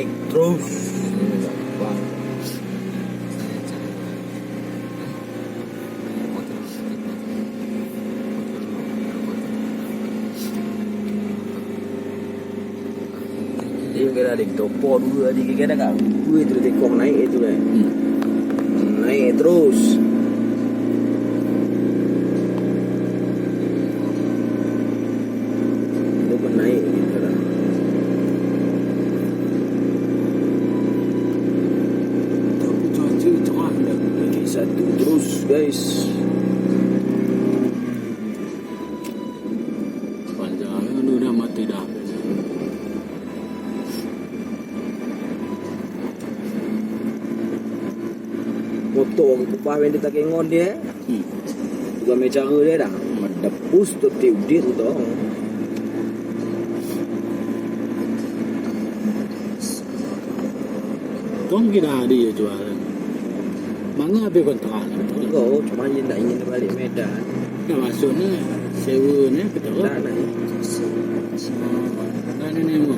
naik terus. Dia kira adik topo dulu, adik kira kan gue itu tekok naik itu lah. Naik terus. Itu pun naik gitu lah. Tapi cuaca cerah dah. Lagi satu terus guys. Panjang itu dah mati dah. Motor kupah yang dia tak kengon dia. Juga macam cara dia dah. Depus tu tiup tu tau. Kong kita ada ya jualan. Mana habis kontrak? Kau cuma dia tak ingin balik Medan. Dah masuknya sewa ni betul. Dah naik. Kan ni mo.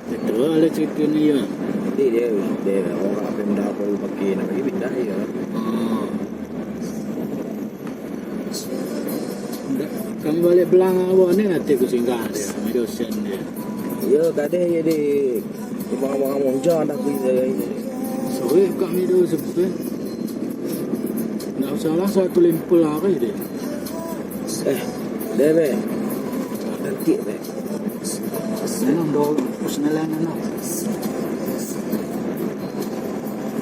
Betul ada cerita ni ya. Dia orang apa yang dah perlu pakai nak bagi pindah ya. Kamu balik belang awak ni nanti aku singgah dia. Medosen dia. Ya kadang ya di bawah-bawah monja dah pergi. Sorry kat Medosen tu. Tak usah lah satu lempel hari dia. Dia be. Nanti be. Nenong do personalan nenong.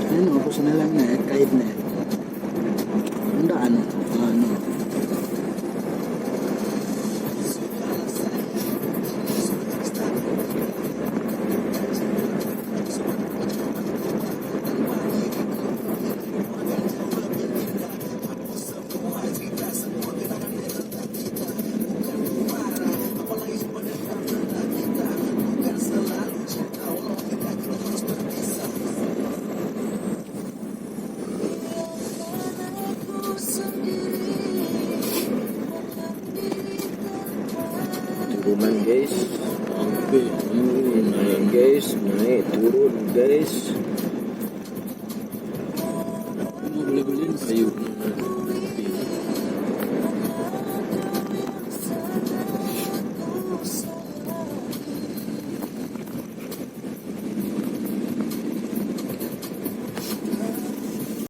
Nenong personalan ni kait ni. Ndak anu. Turunan guys. Sampai Naik guys, naik turun guys.